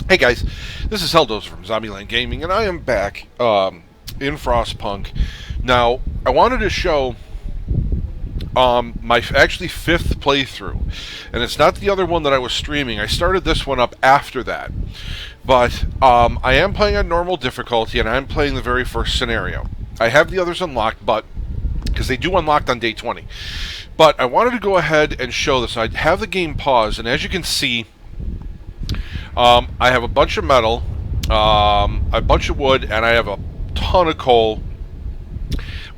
Hey guys, this is Heldozer from Zombieland Gaming, and I am back in Frostpunk. Now, I wanted to show my actually fifth playthrough, and it's not the other one that I was streaming. I started this one up after that, but I am playing on normal difficulty, and I'm playing the very first scenario. I have the others unlocked, but because they do unlock on day 20. But I wanted to go ahead and show this. I have the game paused, and as you can see, I have a bunch of metal, a bunch of wood, and I have a ton of coal.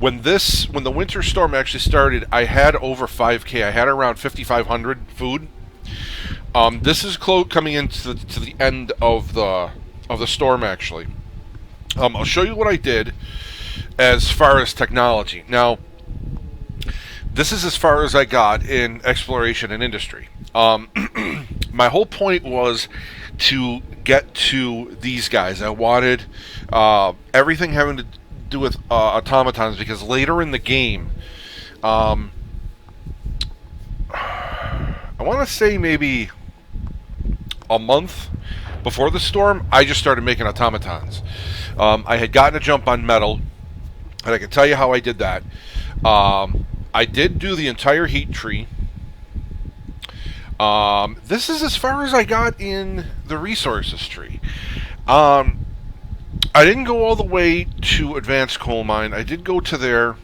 When the winter storm actually started, I had over 5K. I had around 5,500 food. This is coming into the end of the storm. Actually, I'll show you what I did as far as technology. Now, this is as far as I got in exploration and industry. My whole point was to get to these guys. I wanted everything having to do with automatons, because later in the game, I want to say maybe a month before the storm, I just started making automatons. I had gotten a jump on metal, and I can tell you how I did that. I did do the entire heat tree. This is as far as I got in the resources tree. I didn't go all the way to advanced coal mine. I did go to there,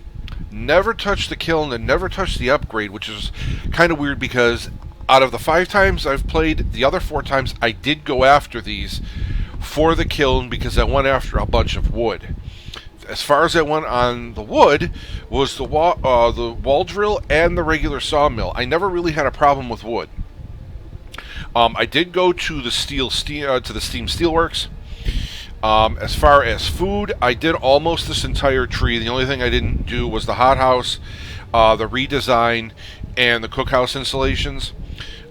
never touched the kiln, and never touched the upgrade, which is kind of weird because out of the 5 times I've played, the other 4 times I did go after these for the kiln because I went after a bunch of wood. As far as I went on the wood was the wall drill and the regular sawmill. I never really had a problem with wood. I did go to the steam steelworks. As far as food, I did almost this entire tree. The only thing I didn't do was the hothouse, the redesign, and the cookhouse installations.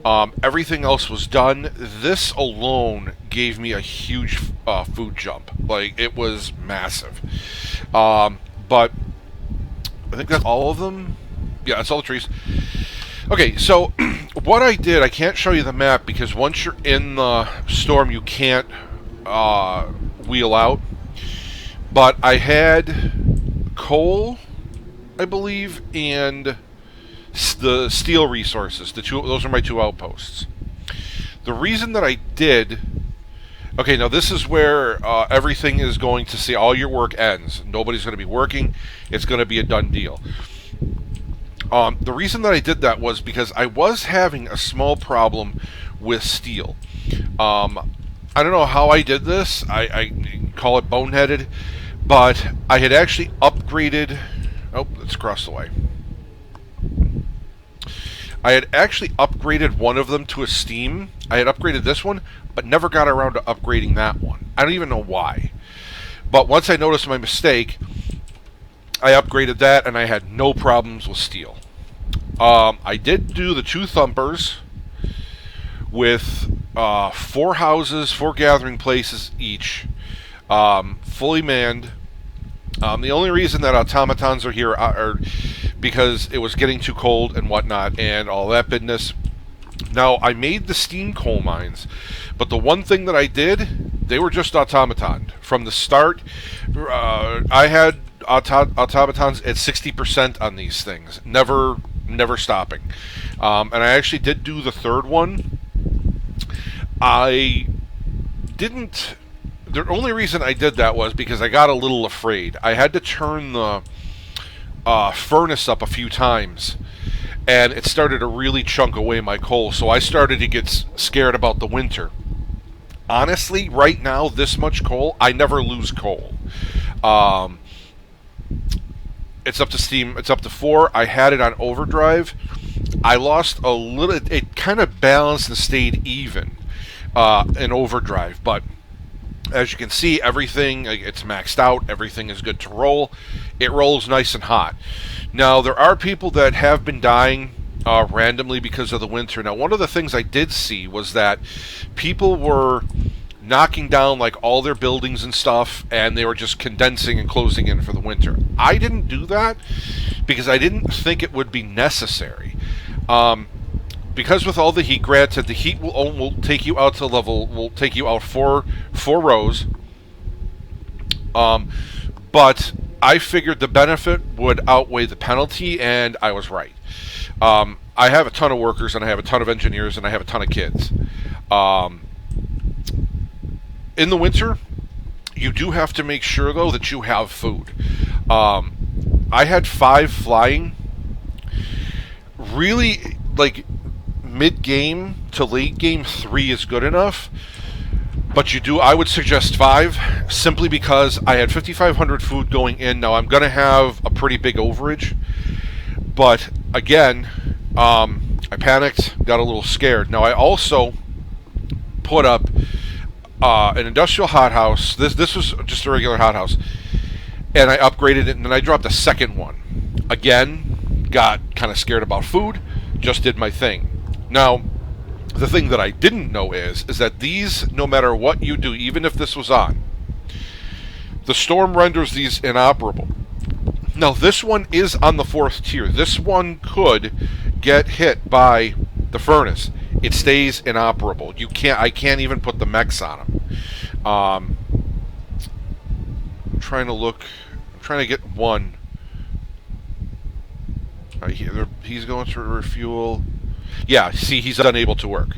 Everything else was done. This alone gave me a huge food jump. Like, it was massive. But I think that's all of them. Yeah, that's all the trees. Okay, so what I did, I can't show you the map because once you're in the storm, you can't wheel out. But I had coal, I believe, and the steel resources. Those are my 2 outposts. The reason that I did... Okay, now this is where everything is going to say all your work ends. Nobody's going to be working. It's going to be a done deal. The reason that I did that was because I was having a small problem with steel. I don't know how I did this. I call it boneheaded. But I had actually upgraded... Oh, it's across the way. I had actually upgraded one of them to a steam. I had upgraded this one, but never got around to upgrading that one. I don't even know why. But once I noticed my mistake, I upgraded that, and I had no problems with steel. I did do the 2 thumpers with 4 houses, 4 gathering places each, fully manned. The only reason that automatons are here are because it was getting too cold and whatnot and all that business. Now, I made the steam coal mines, but the one thing that I did, they were just automaton. From the start, I had automatons at 60% on these things, never stopping. And I actually did do the 3rd one. I didn't... The only reason I did that was because I got a little afraid. I had to turn the furnace up a few times, and it started to really chunk away my coal, so I started to get scared about the winter. Honestly, right now, this much coal, I never lose coal. It's up to Steam. It's up to 4. I had it on overdrive. I lost a little... It kind of balanced and stayed even in overdrive, but... As you can see, everything, it's maxed out. Everything is good to roll. It rolls nice and hot. Now, there are people that have been dying randomly because of the winter. Now, one of the things I did see was that people were knocking down like all their buildings and stuff, and they were just condensing and closing in for the winter. I didn't do that because I didn't think it would be necessary. because with all the heat, granted, the heat will take you out to level, will take you out four rows. But I figured the benefit would outweigh the penalty, and I was right. I have a ton of workers, and I have a ton of engineers, and I have a ton of kids. In the winter, you do have to make sure, though, that you have food. I had 5 flying. Really, like, mid-game to late-game, 3 is good enough. But I would suggest 5, simply because I had 5,500 food going in. Now, I'm going to have a pretty big overage. But, again, I panicked, got a little scared. Now, I also put up an industrial hothouse. This was just a regular hothouse. And I upgraded it, and then I dropped a second one. Again, got kind of scared about food, just did my thing. Now, the thing that I didn't know is that these, no matter what you do, even if this was on, the storm renders these inoperable. Now, this one is on the 4th tier. This one could get hit by the furnace. It stays inoperable. I can't even put the mechs on them. I'm trying to get one. He's going to refuel. Yeah, see, he's unable to work.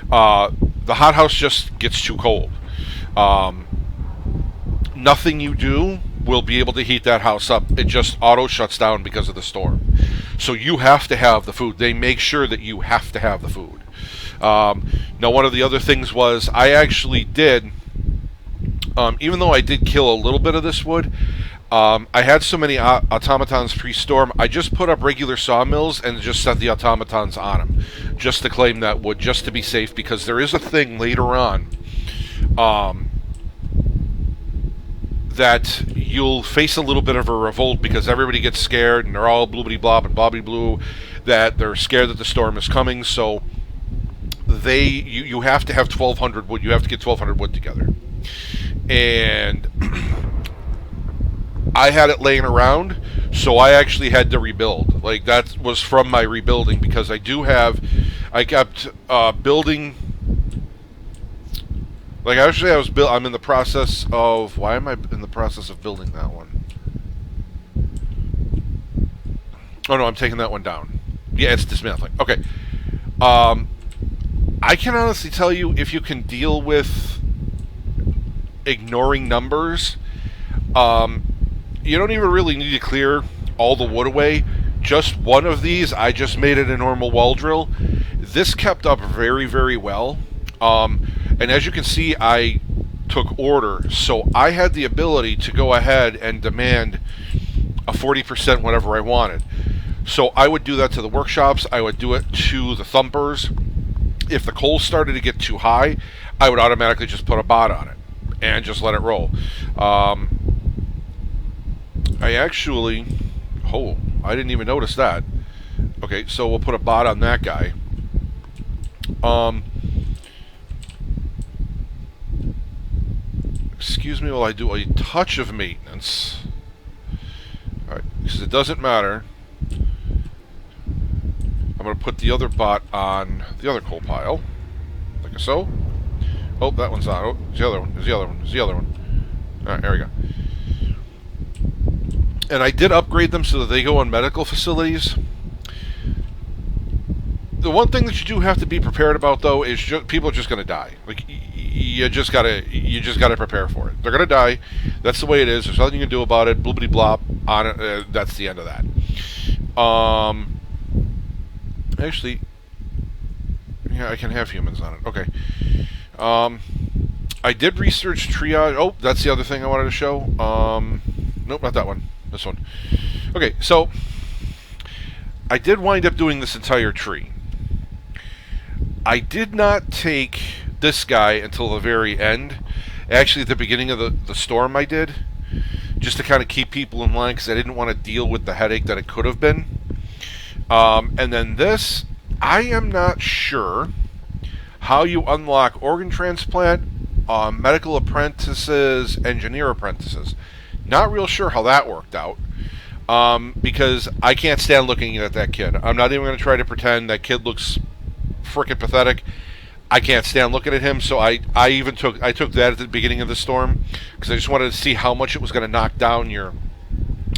The hothouse just gets too cold. Nothing you do will be able to heat that house up. It just auto shuts down because of the storm. So you have to have the food. They make sure that you have to have the food. Now, one of the other things was I actually did, even though I did kill a little bit of this wood, I had so many automatons pre-storm, I just put up regular sawmills and just set the automatons on them, just to claim that wood, just to be safe, because there is a thing later on that you'll face a little bit of a revolt, because everybody gets scared and they're all bloobity-blob and bobby-blue, that they're scared that the storm is coming. So you have to have 1,200 wood. You have to get 1,200 wood together. And I had it laying around, so I actually had to rebuild. Like, that was from my rebuilding, because I kept building. Like, actually, I'm in the process of, why am I in the process of building that one? Oh no, I'm taking that one down. Yeah, it's dismantling. Okay. I can honestly tell you, if you can deal with ignoring numbers, you don't even really need to clear all the wood away. Just one of these, I just made it a normal wall drill. This kept up very, very well. And as you can see, I took order, so I had the ability to go ahead and demand a 40% whatever I wanted. So I would do that to the workshops, I would do it to the thumpers. If the coal started to get too high, I would automatically just put a bot on it and just let it roll. I didn't even notice that. Okay, so we'll put a bot on that guy. Excuse me while I do a touch of maintenance. Alright, because it doesn't matter. I'm going to put the other bot on the other coal pile. Like so. Oh, that one's on. Oh, there's the other one. There's the other one. There's the other one. Alright, there we go. And I did upgrade them so that they go on medical facilities. The one thing that you do have to be prepared about, though, is people are just going to die. Like, you just gotta prepare for it. They're gonna die. That's the way it is. There's nothing you can do about it. Bloobity blop on it. That's the end of that. Actually, yeah, I can have humans on it. Okay. I did research triage. Oh, that's the other thing I wanted to show. Nope, not that one. This one. Okay, so I did wind up doing this entire tree. I did not take this guy until the very end. Actually, at the beginning of the storm I did, just to kind of keep people in line, because I didn't want to deal with the headache that it could have been. And then this, I am not sure how you unlock organ transplant, medical apprentices, engineer apprentices. Not real sure how that worked out. because I can't stand looking at that kid. I'm not even going to try to pretend that kid looks frickin' pathetic. I can't stand looking at him, so I took that at the beginning of the storm because I just wanted to see how much it was going to knock down your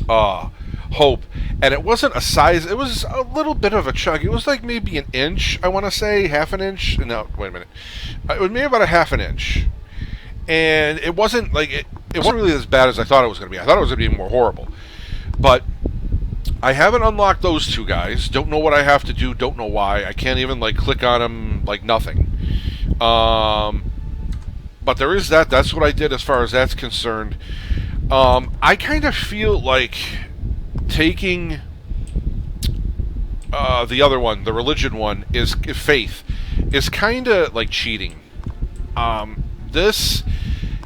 hope. And it wasn't a size, it was a little bit of a chunk. It was like maybe an inch, I want to say, half an inch. No, wait a minute. It was maybe about a half an inch. And it wasn't like, it wasn't really as bad as I thought it was going to be. I thought it was going to be more horrible. But I haven't unlocked those two guys. Don't know what I have to do. Don't know why. I can't even like click on them like nothing. But there is that. That's what I did as far as that's concerned. I kind of feel like taking the other one, the religion one, is faith, is kind of like cheating. This,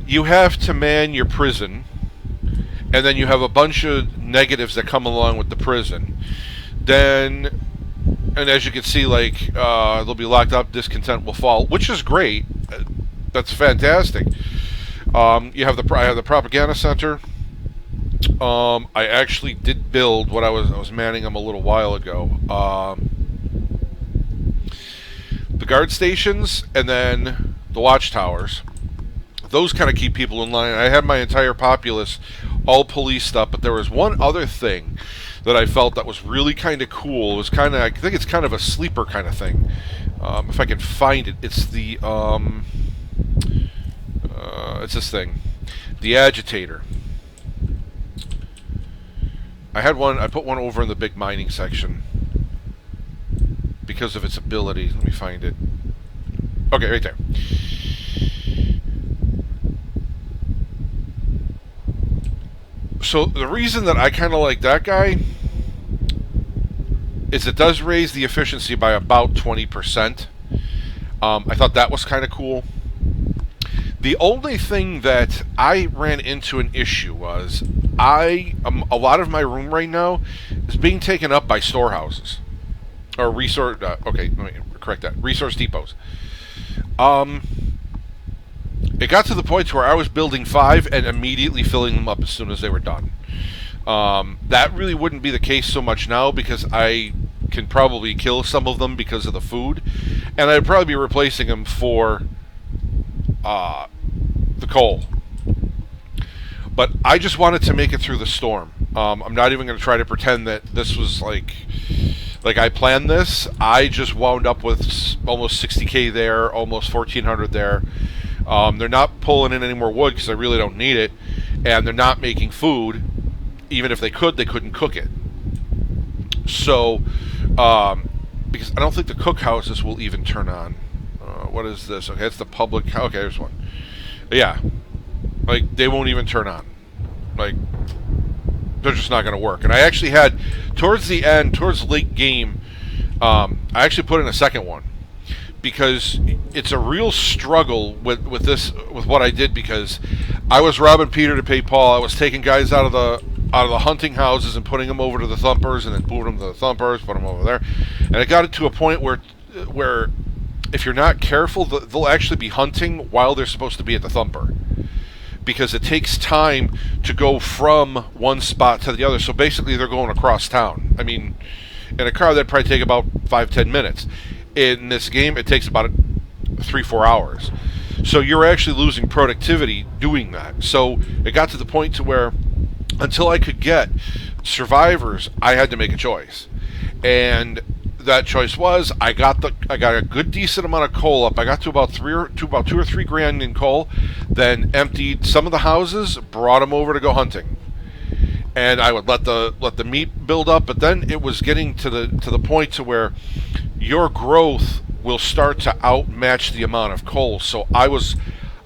you have to man your prison, and then you have a bunch of negatives that come along with the prison. Then, and as you can see, like, they'll be locked up, discontent will fall, which is great. That's fantastic. I have the propaganda center. I actually did build what I was manning them a little while ago. The guard stations and then the watchtowers. Those kind of keep people in line. I had my entire populace all policed up, but there was one other thing that I felt that was really kind of cool. It was kind of, I think it's kind of a sleeper kind of thing. If I can find it, it's the it's this thing, the agitator. I put one over in the big mining section because of its ability. Let me find it. Okay, right there. So the reason that I kind of like that guy is it does raise the efficiency by about 20%. I thought that was kind of cool. The only thing that I ran into an issue was a lot of my room right now is being taken up by storehouses or resource. Okay, let me correct that. Resource depots. It got to the point where I was building 5 and immediately filling them up as soon as they were done. That really wouldn't be the case so much now because I can probably kill some of them because of the food, and I'd probably be replacing them for the coal. But I just wanted to make it through the storm. I'm not even going to try to pretend that this was like I planned this. I just wound up with almost 60k there, almost 1400 there. They're not pulling in any more wood because I really don't need it, and they're not making food. Even if they could, they couldn't cook it. So, because I don't think the cookhouses will even turn on. What is this? Okay, it's the public. Okay, there's one. Yeah, like they won't even turn on. Like they're just not going to work. And I actually had towards the end, towards late game, I actually put in a second one because it's a real struggle with what I did because I was robbing Peter to pay Paul. I was taking guys out of the hunting houses and putting them over to the thumpers, and then moving them to the thumpers, put them over there, and it got it to a point where if you're not careful, they'll actually be hunting while they're supposed to be at the thumper, because it takes time to go from one spot to the other. So basically, they're going across town. I mean, in a car, that'd probably take about 5-10 minutes. In this game, it takes about 3-4 hours. So you're actually losing productivity doing that. So it got to the point to where until I could get survivors, I had to make a choice. And that choice was I got a good decent amount of coal up. I got to about 2 or 3 grand in coal, then emptied some of the houses, brought them over to go hunting. And I would let the meat build up, but then it was getting to the point to where your growth will start to outmatch the amount of coal. So I was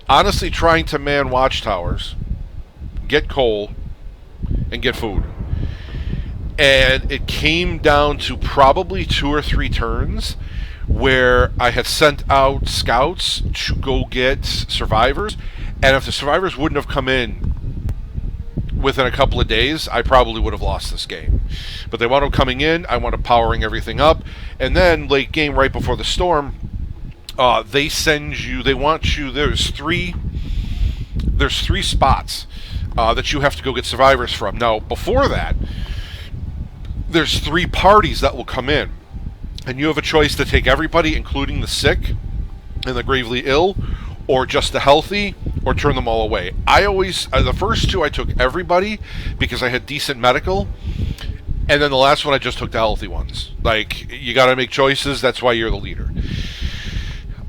honestly trying to man watchtowers, get coal, and get food. And it came down to probably 2 or 3 turns where I had sent out scouts to go get survivors, and if the survivors wouldn't have come in within a couple of days, I probably would have lost this game. But they wound up coming in, I wound up powering everything up, and then late game, right before the storm, they want you, there's three spots that you have to go get survivors from. Now, before that, there's 3 parties that will come in, and you have a choice to take everybody, including the sick and the gravely ill, or just the healthy, or turn them all away. I always, the first 2 I took everybody because I had decent medical, and then the last one I just took the healthy ones. Like, you got to make choices, that's why you're the leader.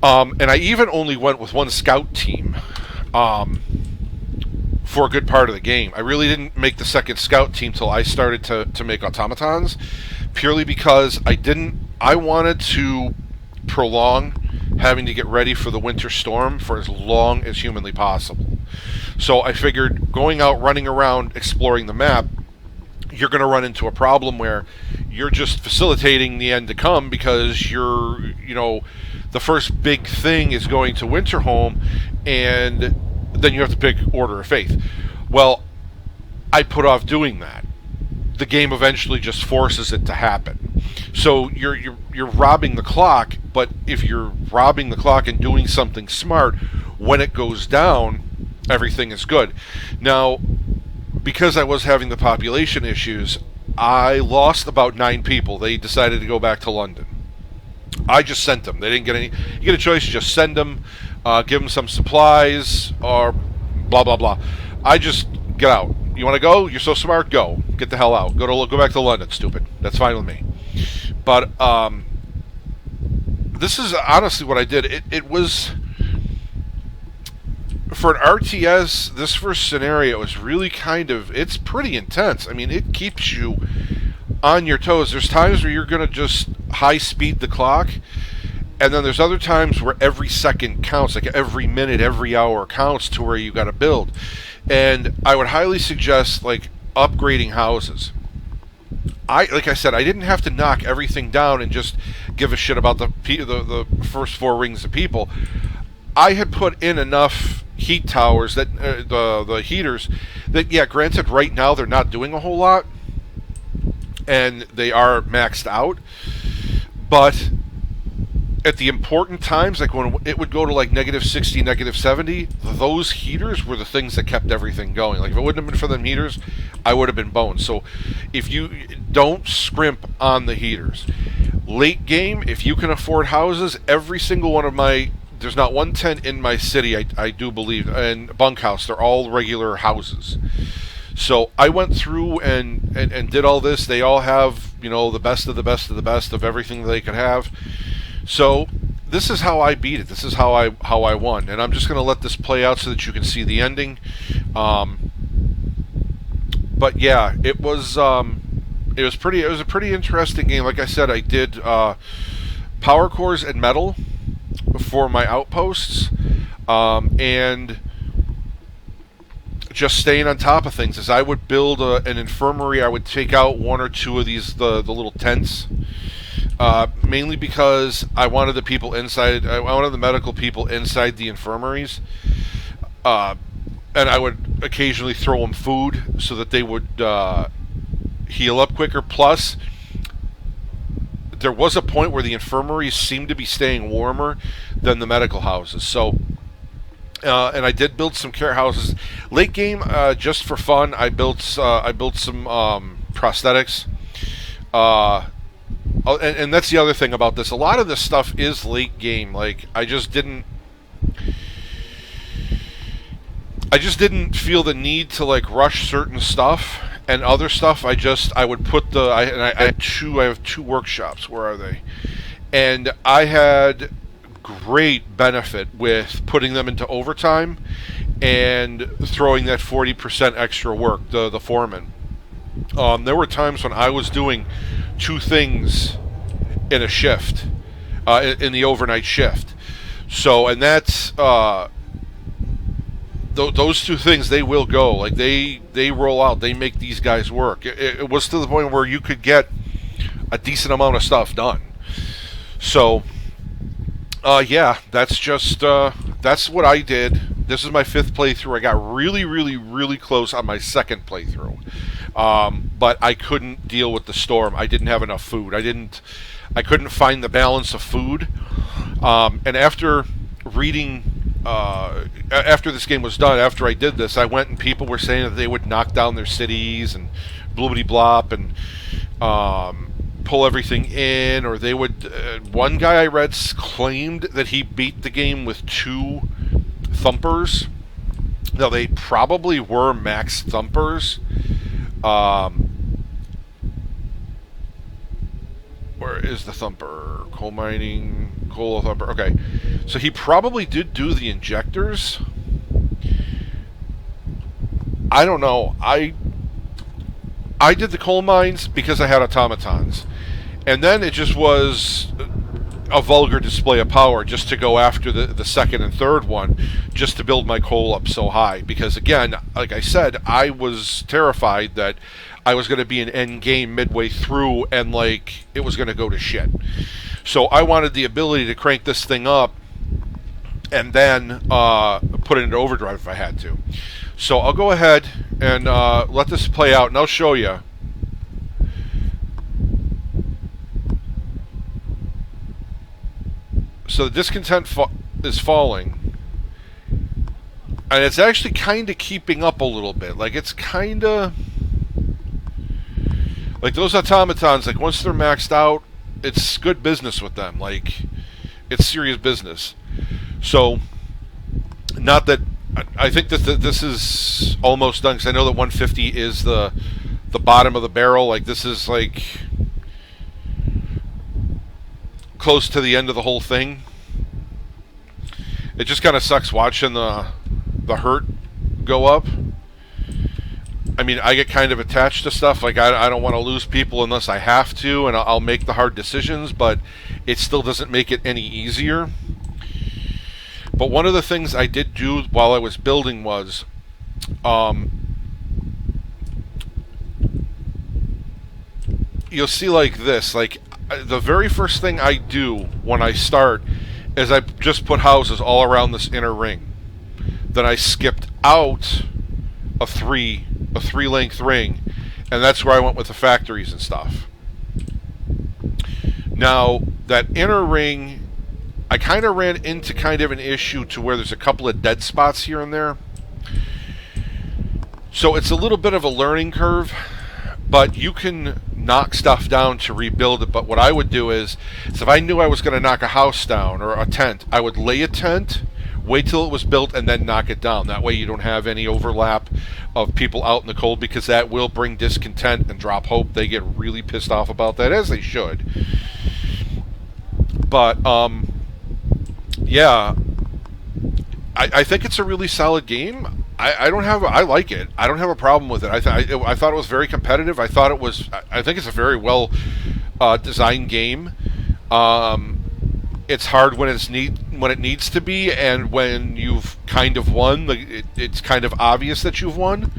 And I even only went with 1 scout team for a good part of the game. I really didn't make the second scout team till I started to make automatons, purely because I wanted to prolong having to get ready for the winter storm for as long as humanly possible. So I figured going out, running around, exploring the map, you're going to run into a problem where you're just facilitating the end to come because the first big thing is going to Winterhome, and then you have to pick Order of Faith. Well, I put off doing that. The game eventually just forces it to happen. So you're robbing the clock, but if you're robbing the clock and doing something smart, when it goes down, everything is good. Now, because I was having the population issues, I lost about 9 people. They decided to go back to London. I just sent them. They didn't get any. You get a choice, you just send them, give them some supplies, or blah, blah, blah. I just, get out. You want to go? You're so smart, go. Get the hell out. Go back to London, stupid. That's fine with me. But this is honestly what I did. It was, for an RTS, this first scenario was really it's pretty intense. I mean, it keeps you on your toes. There's times where you're going to just high speed the clock, and then there's other times where every second counts, like every minute, every hour counts to where you got to build. And I would highly suggest like upgrading houses. Like I said, I didn't have to knock everything down and just give a shit about the first 4 rings of people. I had put in enough heat towers that the heaters that, yeah, granted, right now they're not doing a whole lot, and they are maxed out, but at the important times, like when it would go to like -60, -70, those heaters were the things that kept everything going. Like, if it wouldn't have been for them heaters, I would have been boned. So if you don't scrimp on the heaters. Late game, if you can afford houses, every single one of there's not one tent in my city, I do believe, and bunkhouse, they're all regular houses. So I went through and did all this. They all have, the best of the best of the best of everything they could have. So this is how I beat it. This is how I won. And I'm just going to let this play out so that you can see the ending. But yeah, it was a pretty interesting game. Like I said, I did power cores and metal for my outposts, and just staying on top of things. As I would build an infirmary, I would take out 1 or 2 of these the little tents, mainly because I wanted the people inside. I wanted the medical people inside the infirmaries, and I would occasionally throw them food so that they would heal up quicker. Plus, there was a point where the infirmaries seemed to be staying warmer than the medical houses. So, and I did build some care houses. Late game, just for fun, I built some prosthetics. And that's the other thing about this. A lot of this stuff is late game. Like, I just didn't feel the need to like rush certain stuff. And other stuff, I would put I have 2 workshops. Where are they? And I had great benefit with putting them into overtime and throwing that 40% extra work, the foreman. There were times when I was doing 2 things in a shift, in the overnight shift. So, and that's those 2 things, they will go. Like, they roll out. They make these guys work. It was to the point where you could get a decent amount of stuff done. So, yeah, that's just that's what I did. This is my 5th playthrough. I got really, really, really close on my 2nd playthrough, but I couldn't deal with the storm. I didn't have enough food. I couldn't find the balance of food. And after reading. After this game was done, after I did this, I went and people were saying that they would knock down their cities and bloobity blop, and pull everything in, or they would. One guy I read claimed that he beat the game with 2 thumpers. Now, they probably were max thumpers. Where is the thumper? Coal mining, coal thumper. Okay, so he probably did do the injectors. I don't know. I did the coal mines because I had automatons, and then it just was a vulgar display of power just to go after the second and third one, just to build my coal up so high. Because again, like I said, I was terrified that I was going to be an end game midway through and like it was going to go to shit. So I wanted the ability to crank this thing up and then put it into overdrive if I had to. So I'll go ahead and let this play out, and I'll show you. So the discontent is falling, and it's actually kind of keeping up a little bit. Like, it's kind of like those automatons, like once they're maxed out, it's good business with them. Like, it's serious business. So, not that I think that this is almost done, because I know that 150 is the bottom of the barrel. Like, this is like close to the end of the whole thing. It just kind of sucks watching the hurt go up. I mean, I get kind of attached to stuff. Like, I don't want to lose people unless I have to, and I'll make the hard decisions, but it still doesn't make it any easier. But one of the things I did do while I was building was, you'll see like this. Like, the very first thing I do when I start is I just put houses all around this inner ring. Then I skipped out a three length ring, and that's where I went with the factories and stuff. Now, that inner ring, I kind of ran into kind of an issue to where there's a couple of dead spots here and there. So it's a little bit of a learning curve, but you can knock stuff down to rebuild it. But what I would do is if I knew I was going to knock a house down or a tent, I would lay a tent, wait till it was built, and then knock it down. That way you don't have any overlap of people out in the cold, because that will bring discontent and drop hope. They get really pissed off about that, as they should. But yeah, I think it's a really solid game. I like it. I don't have a problem with it. I thought it was very competitive. I think it's a very well designed game. It's hard when it needs to be, and when you've kind of won, it's kind of obvious that you've won.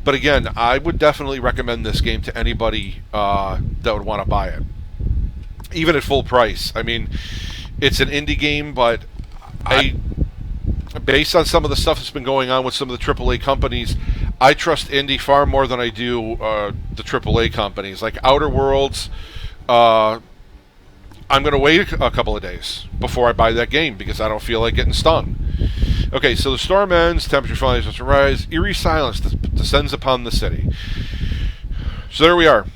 But again, I would definitely recommend this game to anybody that would want to buy it, even at full price. I mean, it's an indie game, but based on some of the stuff that's been going on with some of the AAA companies, I trust indie far more than I do the AAA companies. Like Outer Worlds, I'm going to wait a couple of days before I buy that game because I don't feel like getting stung. Okay, so the storm ends, temperature finally starts to rise, eerie silence descends upon the city. So there we are.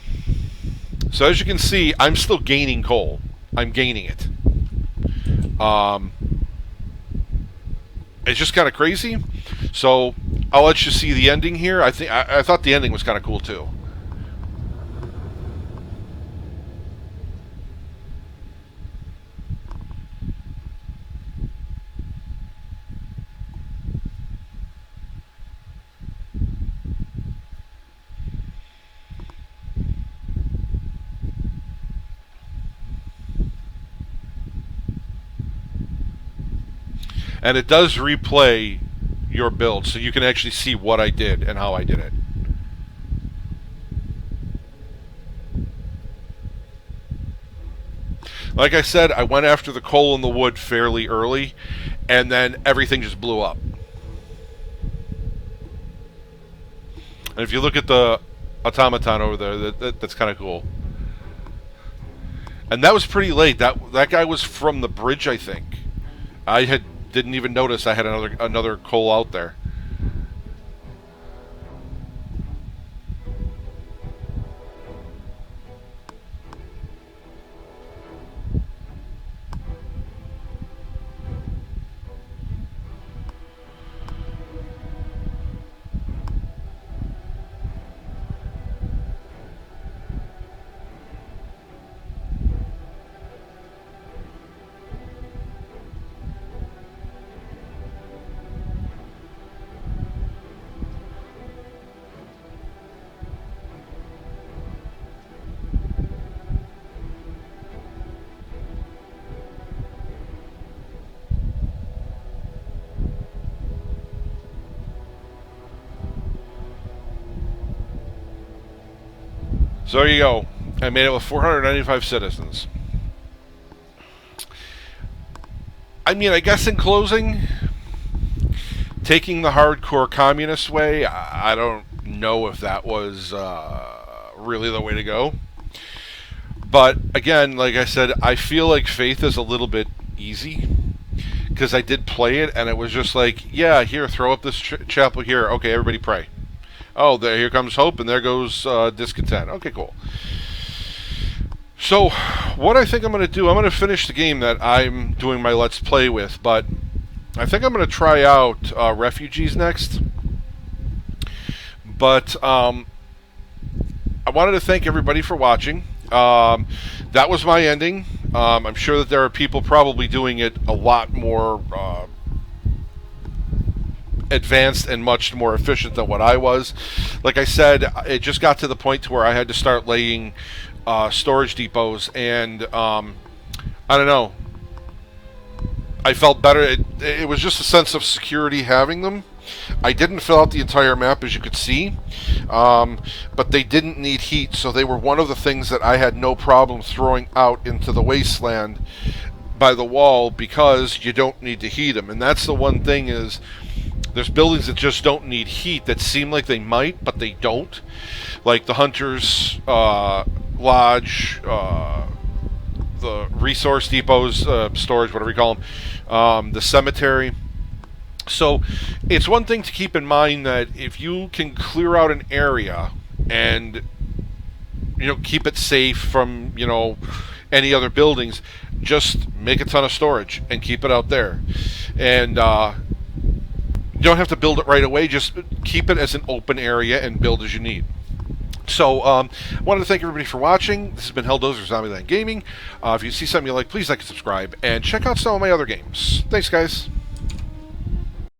So as you can see, I'm still gaining coal. I'm gaining it. It's just kind of crazy. So I'll let you see the ending here. I thought the ending was kind of cool too. And it does replay your build, so you can actually see what I did and how I did it. Like I said, I went after the coal and the wood fairly early, and then everything just blew up. And if you look at the automaton over there, that's kind of cool. And that was pretty late. That guy was from the bridge, I think. Didn't even notice I had another coal out there. So there you go. I made it with 495 citizens. I mean, I guess in closing, taking the hardcore communist way, I don't know if that was really the way to go. But again, like I said, I feel like Faith is a little bit easy because I did play it and it was just like, yeah, here, throw up this chapel here. Okay, everybody pray. Oh, here comes hope and there goes discontent. Okay, cool. So, what I think I'm going to do, I'm going to finish the game that I'm doing my Let's Play with, but I think I'm going to try out Refugees next. But I wanted to thank everybody for watching. That was my ending. I'm sure that there are people probably doing it a lot more advanced and much more efficient than what I was. Like I said, it just got to the point to where I had to start laying storage depots, and I don't know. I felt better. It was just a sense of security having them. I didn't fill out the entire map, as you could see, but they didn't need heat, so they were one of the things that I had no problem throwing out into the wasteland by the wall because you don't need to heat them. And that's the one thing is there's buildings that just don't need heat that seem like they might, but they don't. Like the Hunter's Lodge, the resource depots, storage, whatever you call them, the cemetery. So it's one thing to keep in mind that if you can clear out an area and keep it safe from any other buildings, just make a ton of storage and keep it out there. And you don't have to build it right away, just keep it as an open area and build as you need. So, I wanted to thank everybody for watching. This has been Helldozer Zombieland Gaming. If you see something you like, please like and subscribe, and check out some of my other games. Thanks, guys.